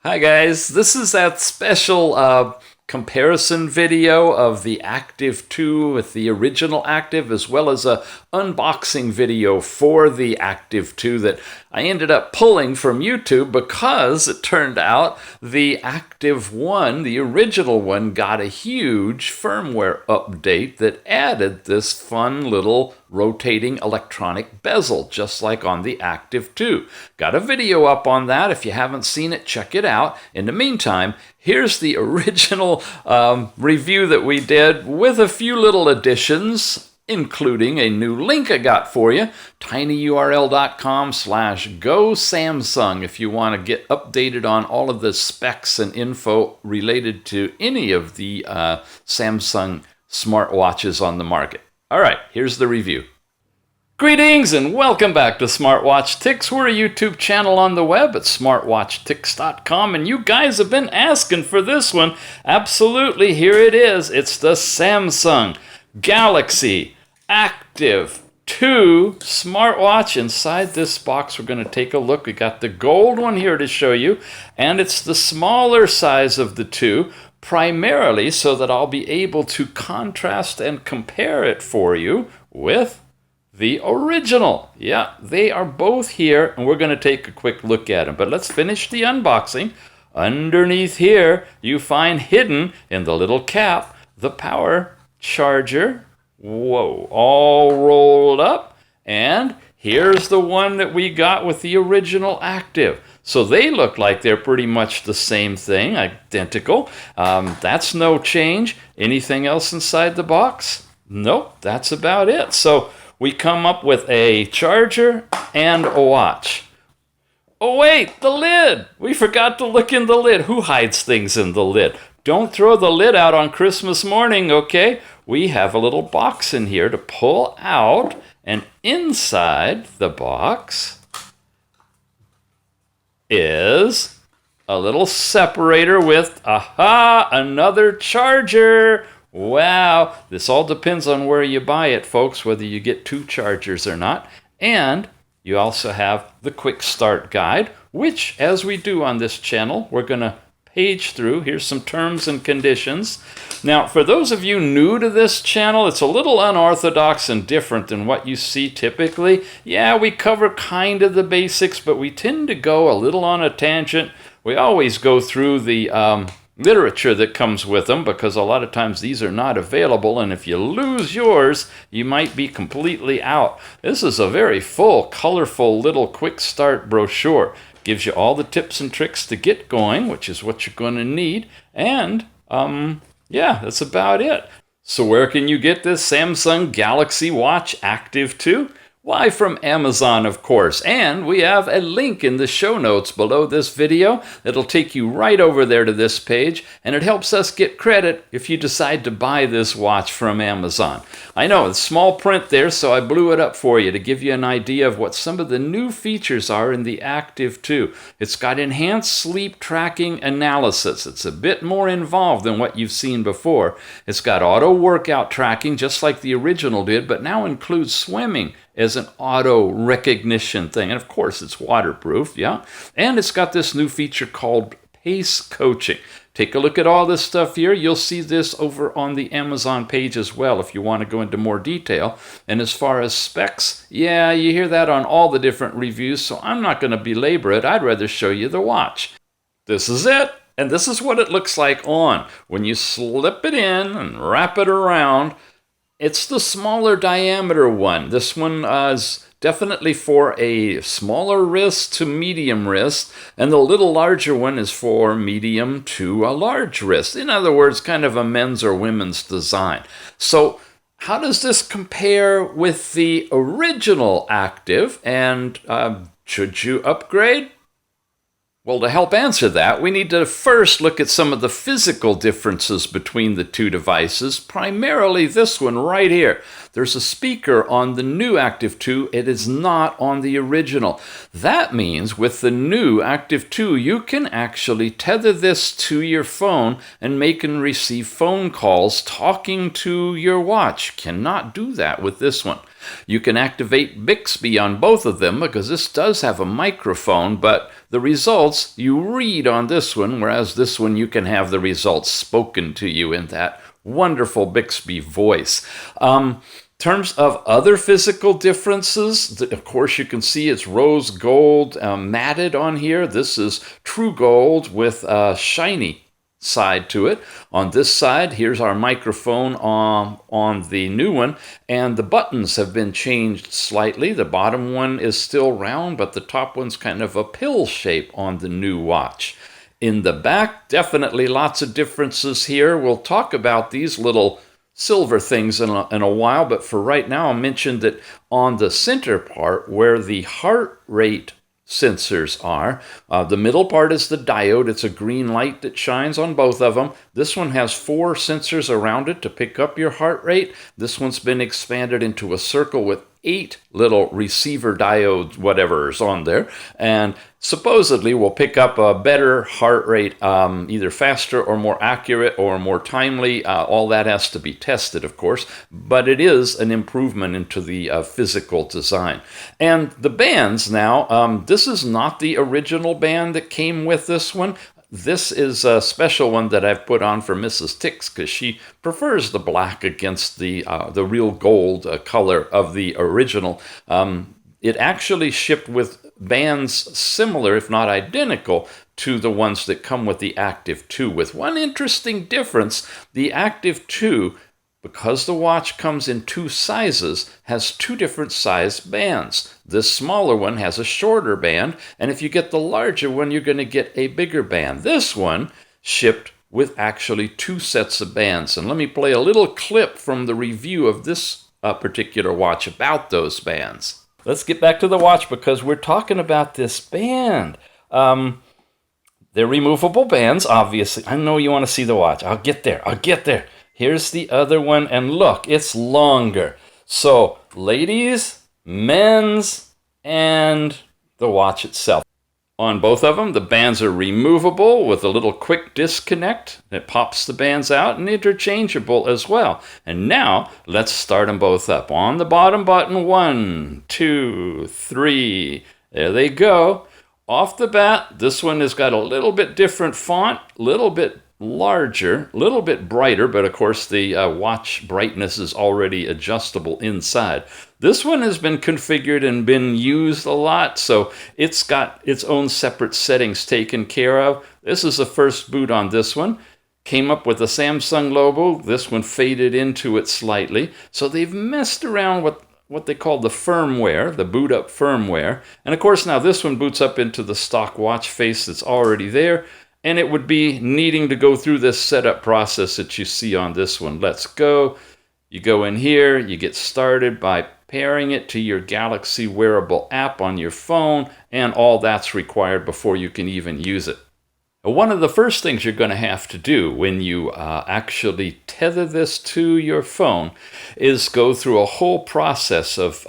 Hi guys, this is that special comparison video of the Active 2 with the original Active, as well as a unboxing video for the Active 2 that I ended up pulling from YouTube because it turned out the Active 1, the original one, got a huge firmware update that added this fun little rotating electronic bezel, just like on the Active 2. Got a video up on that. If you haven't seen it, check it out. In the meantime, here's the original review that we did with a few little additions, including a new link I got for you, tinyurl.com/GoSamsung, if you want to get updated on all of the specs and info related to any of the Samsung smartwatches on the market. All right, here's the review. Greetings and welcome back to Smartwatch Ticks. We're a YouTube channel on the web at smartwatchticks.com, and you guys have been asking for this one. Absolutely, here it is. It's the Samsung Galaxy Active 2 smartwatch. Inside this box, we're going to take a look. We got the gold one here to show you, and it's the smaller size of the two, primarily so that I'll be able to contrast and compare it for you with the original. Yeah, they are both here, and we're going to take a quick look at them. But let's finish the unboxing. Underneath here, you find hidden in the little cap the power charger. Whoa, all rolled up. And here's the one that we got with the original Active. So they look like they're pretty much the same thing, identical. That's no change. Anything else inside the box? Nope, that's about it. So we come up with a charger and a watch. Oh wait, the lid! We forgot to look in the lid. Who hides things in the lid? Don't throw the lid out on Christmas morning, okay? We have a little box in here to pull out, and inside the box is a little separator with, another charger. Wow, this all depends on where you buy it, folks, whether you get two chargers or not. And you also have the quick start guide, which, as we do on this channel, we're going to page through. Here's some terms and conditions. Now, for those of you new to this channel, it's a little unorthodox and different than what you see typically. Yeah, we cover kind of the basics, but we tend to go a little on a tangent. We always go through the literature that comes with them, because a lot of times these are not available, and if you lose yours, you might be completely out. This is a very full, colorful little quick start brochure. Gives you all the tips and tricks to get going, which is what you're going to need, and yeah, that's about it. So where can you get this Samsung Galaxy Watch Active 2? Why, from Amazon, of course. And we have a link in the show notes below this video that'll take you right over there to this page, and it helps us get credit if you decide to buy this watch from Amazon. I know, it's small print there, so I blew it up for you to give you an idea of what some of the new features are in the Active 2. It's got enhanced sleep tracking analysis. It's a bit more involved than what you've seen before. It's got auto workout tracking, just like the original did, but now includes swimming as an auto recognition thing. And of course, it's waterproof, yeah? And it's got this new feature called Pace Coaching. Take a look at all this stuff here. You'll see this over on the Amazon page as well if you want to go into more detail. And as far as specs, yeah, you hear that on all the different reviews, so I'm not going to belabor it. I'd rather show you the watch. This is it. And this is what it looks like on. When you slip it in and wrap it around, it's the smaller diameter one. This one is definitely for a smaller wrist to medium wrist, and the little larger one is for medium to a large wrist. In other words, kind of a men's or women's design. So how does this compare with the original Active, and should you upgrade? Well, to help answer that, we need to first look at some of the physical differences between the two devices, primarily this one right here. There's a speaker on the new Active 2. It is not on the original. That means with the new Active 2, you can actually tether this to your phone and make and receive phone calls talking to your watch. Cannot do that with this one. You can activate Bixby on both of them because this does have a microphone, but the results you read on this one, whereas this one you can have the results spoken to you in that wonderful Bixby voice. Terms of other physical differences, of course you can see it's rose gold matted on here. This is true gold with a shiny side to it. On this side, here's our microphone on the new one, and the buttons have been changed slightly. The bottom one is still round, but the top one's kind of a pill shape on the new watch. In the back, definitely lots of differences here. We'll talk about these little silver things in a while, but for right now I'll mention that on the center part where the heart rate sensors are, the middle part is the diode. It's a green light that shines on both of them. This one has 4 sensors around it to pick up your heart rate. This one's been expanded into a circle with 8 little receiver diodes, whatever's on there, and supposedly will pick up a better heart rate, either faster or more accurate or more timely. All that has to be tested, of course, but it is an improvement into the physical design. And the bands now, this is not the original band that came with this one. This is a special one that I've put on for Mrs. Tix because she prefers the black against the real gold color of the original. It actually shipped with bands similar, if not identical, to the ones that come with the Active 2, with one interesting difference. The Active 2, because the watch comes in 2 sizes, has 2 different size bands. This smaller one has a shorter band, and if you get the larger one, you're going to get a bigger band. This one shipped with actually 2 sets of bands. And let me play a little clip from the review of this particular watch about those bands. Let's get back to the watch because we're talking about this band. They're removable bands, obviously. I know you want to see the watch. I'll get there. Here's the other one, and look, it's longer. So, ladies, men's, and the watch itself. On both of them, the bands are removable with a little quick disconnect that pops the bands out, and interchangeable as well. And now, let's start them both up. On the bottom button, 1, 2, 3. There they go. Off the bat, this one has got a little bit different font, little bit larger, a little bit brighter, but of course the watch brightness is already adjustable inside. This one has been configured and been used a lot, so it's got its own separate settings taken care of. This is the first boot on this one. Came up with a Samsung logo. This one faded into it slightly. So they've messed around with what they call the firmware, the boot up firmware. And of course now this one boots up into the stock watch face that's already there. And it would be needing to go through this setup process that you see on this one. Let's go. You go in here, you get started by pairing it to your Galaxy wearable app on your phone, and all that's required before you can even use it. One of the first things you're going to have to do when you actually tether this to your phone is go through a whole process of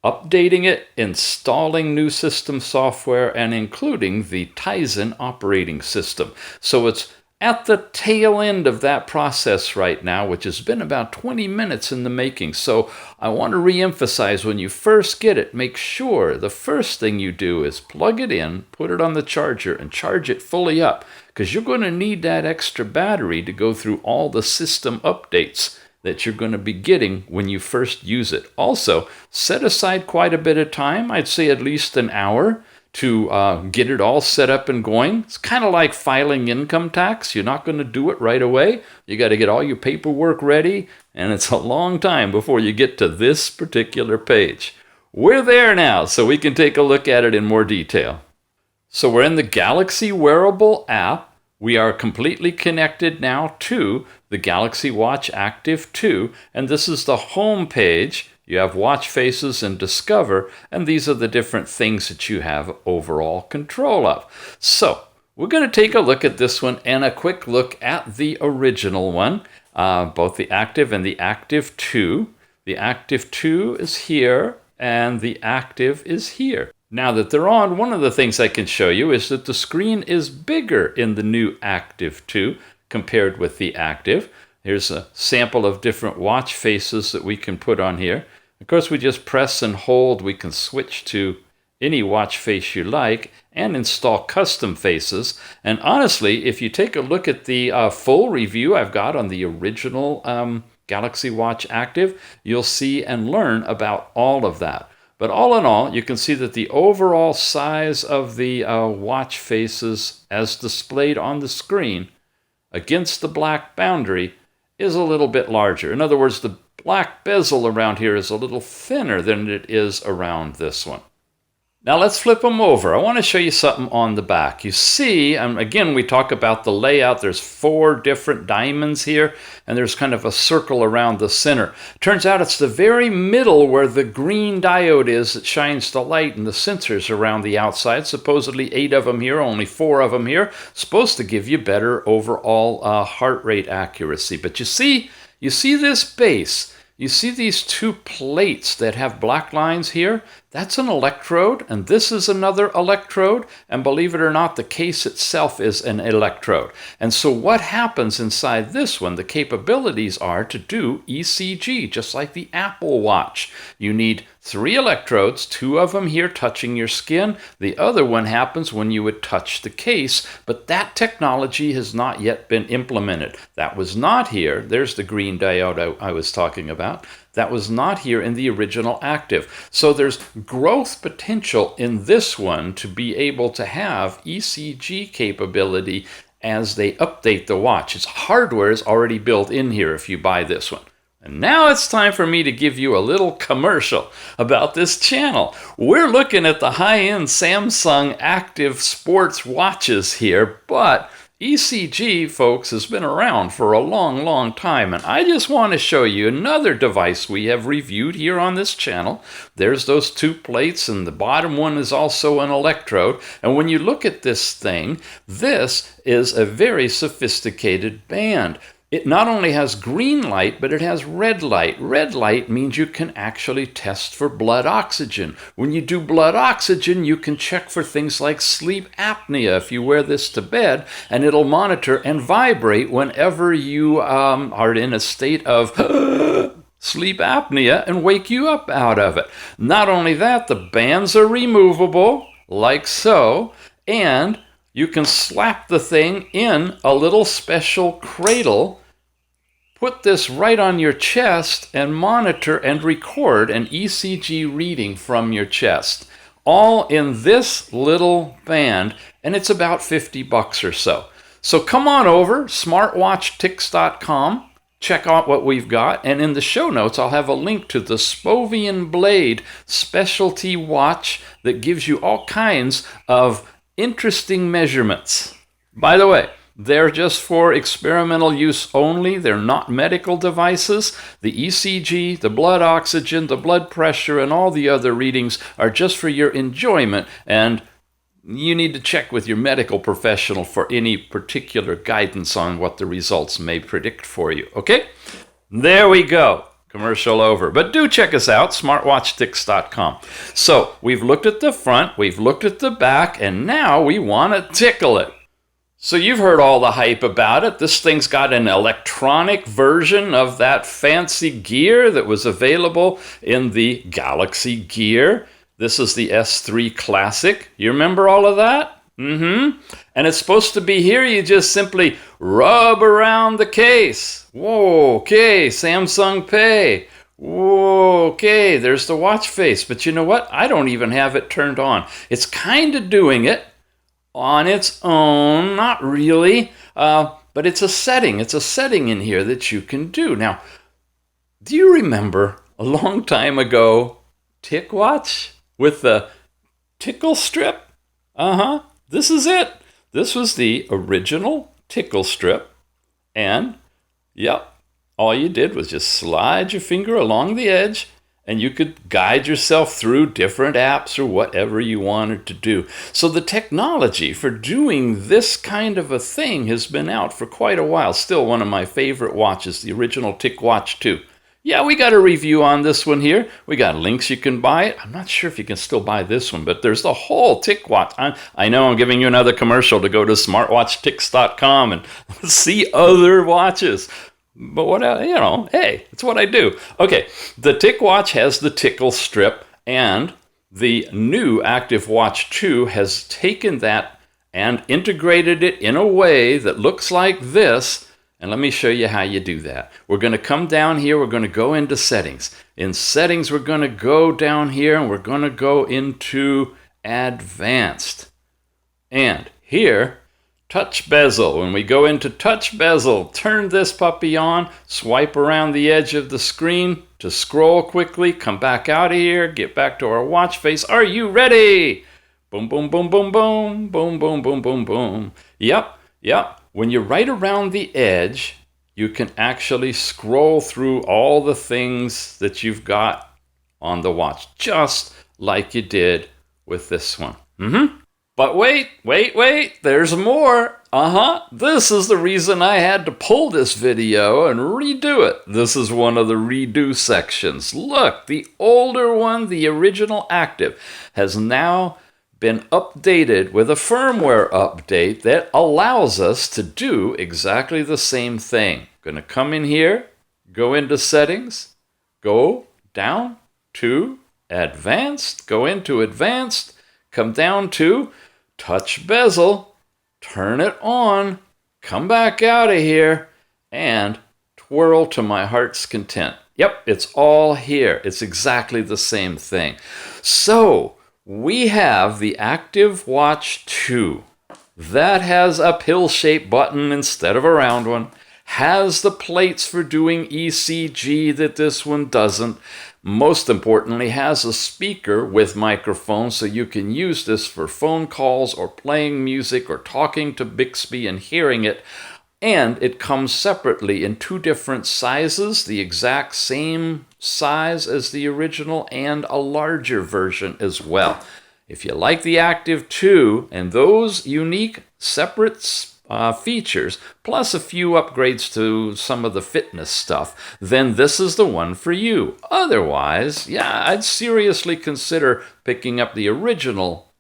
updating it, installing new system software, and including the Tizen operating system. So it's at the tail end of that process right now, which has been about 20 minutes in the making. So I want to re-emphasize, when you first get it, make sure the first thing you do is plug it in, put it on the charger, and charge it fully up, because you're going to need that extra battery to go through all the system updates that you're going to be getting when you first use it. Also, set aside quite a bit of time, I'd say at least an hour, to get it all set up and going. It's kind of like filing income tax. You're not going to do it right away. You got to get all your paperwork ready, and it's a long time before you get to this particular page. We're there now, so we can take a look at it in more detail. So we're in the Galaxy wearable app. We are completely connected now to the Galaxy Watch Active 2, and this is the home page. You have watch faces and discover, and these are the different things that you have overall control of. So we're going to take a look at this one and a quick look at the original one, both the Active and the Active 2. The Active 2 is here, and the Active is here. Now that they're on, one of the things I can show you is that the screen is bigger in the new Active 2 compared with the Active. Here's a sample of different watch faces that we can put on here. Of course, we just press and hold. We can switch to any watch face you like, and install custom faces. And honestly, if you take a look at the full review I've got on the original Galaxy Watch Active, you'll see and learn about all of that. But all in all, you can see that the overall size of the watch faces as displayed on the screen against the black boundary is a little bit larger. In other words, the black bezel around here is a little thinner than it is around this one. Now let's flip them over. I want to show you something on the back. You see, again, we talk about the layout. There's 4 different diamonds here, and there's kind of a circle around the center. Turns out it's the very middle where the green diode is that shines the light, and the sensors around the outside. Supposedly 8 of them here, only 4 of them here. Supposed to give you better overall heart rate accuracy. But you see this base. You see these 2 plates that have black lines here? That's an electrode, and this is another electrode, and believe it or not, the case itself is an electrode. And so what happens inside this one, the capabilities are to do ECG, just like the Apple Watch. You need 3 electrodes, 2 of them here touching your skin. The other one happens when you would touch the case, but that technology has not yet been implemented. That was not here. There's the green diode I was talking about. That was not here in the original Active. So there's growth potential in this one to be able to have ECG capability as they update the watch. Its hardware is already built in here if you buy this one. And now it's time for me to give you a little commercial about this channel. We're looking at the high-end Samsung Active sports watches here, but ECG, folks, has been around for a long, long time, and I just want to show you another device we have reviewed here on this channel. There's those 2 plates, and the bottom one is also an electrode, and when you look at this thing, this is a very sophisticated band. It not only has green light, but it has red light. Red light means you can actually test for blood oxygen. When you do blood oxygen, you can check for things like sleep apnea if you wear this to bed, and it'll monitor and vibrate whenever you are in a state of sleep apnea and wake you up out of it. Not only that, the bands are removable, like so, and you can slap the thing in a little special cradle, put this right on your chest, and monitor and record an ECG reading from your chest. All in this little band, and it's about $50 or so. So come on over, smartwatchtics.com, check out what we've got, and in the show notes I'll have a link to the Spovian Blade specialty watch that gives you all kinds of interesting measurements. By the way, they're just for experimental use only. They're not medical devices. The ECG, the blood oxygen, the blood pressure, and all the other readings are just for your enjoyment, and you need to check with your medical professional for any particular guidance on what the results may predict for you. Okay? There we go. Commercial over. But do check us out, smartwatchtics.com. So we've looked at the front, we've looked at the back, and now we want to tickle it. So you've heard all the hype about it. This thing's got an electronic version of that fancy gear that was available in the Galaxy Gear. This is the S3 Classic. You remember all of that? And it's supposed to be here. You just simply rub around the case. Whoa, okay, Samsung Pay. Whoa, okay, there's the watch face. But you know what? I don't even have it turned on. It's kind of doing it on its own, not really, but it's a setting. It's a setting in here that you can do. Now, do you remember a long time ago, TicWatch with the tickle strip? This is it. This was the original tickle strip, and yep, all you did was just slide your finger along the edge, and you could guide yourself through different apps or whatever you wanted to do. So the technology for doing this kind of a thing has been out for quite a while. Still one of my favorite watches, the original TicWatch 2. Yeah, we got a review on this one here. We got links you can buy it. I'm not sure if you can still buy this one, but there's the whole TicWatch. I know I'm giving you another commercial to go to smartwatchtics.com and see other watches. But what, hey, it's what I do. Okay, the TicWatch has the tickle strip, and The new Active Watch 2 has taken that and integrated it in a way that looks like this. And let me show you how you do that. We're going to come down here. We're going to go into settings. In settings, we're going to go down here and we're going to go into advanced. And here, touch bezel. When we go into touch bezel, turn this puppy on, swipe around the edge of the screen to scroll quickly, come back out of here, get back to our watch face. Are you ready? Boom, boom, boom, boom, boom, boom, boom, boom, boom, boom. Yep. When you're right around the edge, you can actually scroll through all the things that you've got on the watch, just like you did with this one. But wait, there's more. This is the reason I had to pull this video and redo it. This is one of the redo sections. Look, the older one, the original Active, has now been updated with a firmware update that allows us to do exactly the same thing. Going to come in here, go into settings, go down to advanced, go into advanced, come down to touch bezel, turn it on, come back out of here, and twirl to my heart's content. Yep, it's all here. It's exactly the same thing. So we have the Active Watch 2 that has a pill-shaped button instead of a round one, has the plates for doing ECG that this one doesn't. Most importantly, has a speaker with microphone, so you can use this for phone calls or playing music or talking to Bixby and hearing it. And it comes separately in 2 different sizes, the exact same size as the original and a larger version as well. If you like the Active 2 and those unique separate features, plus a few upgrades to some of the fitness stuff, then this is the one for you. Otherwise, yeah, I'd seriously consider picking up the original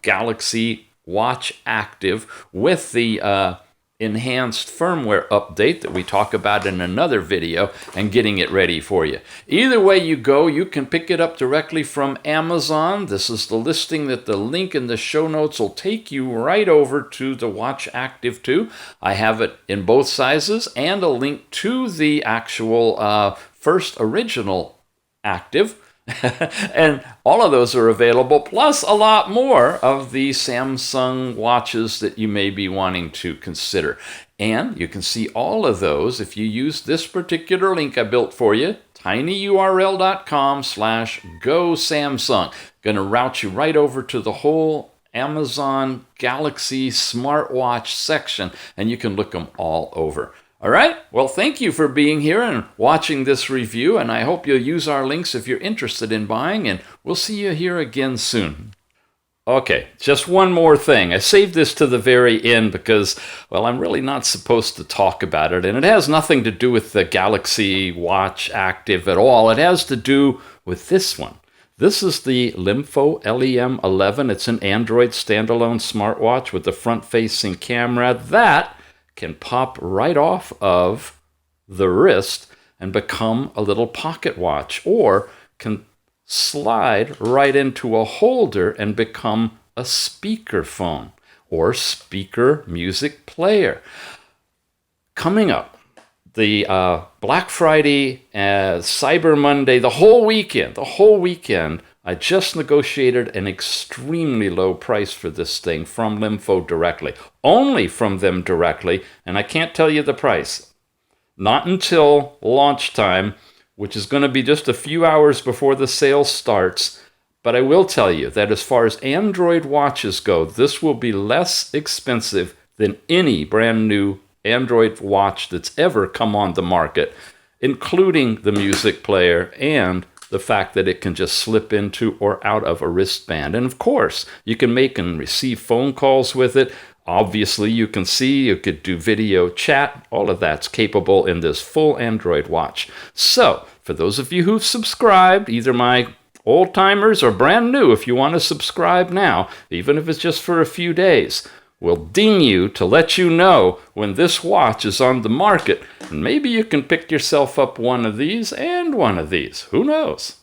Galaxy Watch Active with the enhanced firmware update that we talk about in another video and getting it ready for you. Either way you go, you can pick it up directly from Amazon. This is the listing that the link in the show notes will take you right over to the Watch Active 2. I have it in both sizes and a link to the actual first original Active. And all of those are available, plus a lot more of the Samsung watches that you may be wanting to consider. And you can see all of those if you use this particular link I built for you, tinyurl.com/GoSamsung. Going to route you right over to the whole Amazon Galaxy smartwatch section, and you can look them all over. All right, well, thank you for being here and watching this review, and I hope you'll use our links if you're interested in buying, and we'll see you here again soon. Okay, just one more thing. I saved this to the very end because, well, I'm really not supposed to talk about it, and it has nothing to do with the Galaxy Watch Active at all. It has to do with this one. This is the Limfo LEM11. It's an Android standalone smartwatch with a front-facing camera that can pop right off of the wrist and become a little pocket watch, or can slide right into a holder and become a speaker phone or speaker music player. Coming up, the Black Friday, Cyber Monday, the whole weekend, I just negotiated an extremely low price for this thing from Limfo directly. Only from them directly, and I can't tell you the price. Not until launch time, which is going to be just a few hours before the sale starts. But I will tell you that as far as Android watches go, this will be less expensive than any brand new Android watch that's ever come on the market, including the music player and the fact that it can just slip into or out of a wristband. And of course, you can make and receive phone calls with it. Obviously, you can see, you could do video chat. All of that's capable in this full Android watch. So, for those of you who've subscribed, either my old timers or brand new, if you want to subscribe now, even if it's just for a few days, we'll ding you to let you know when this watch is on the market, and maybe you can pick yourself up one of these and one of these. Who knows?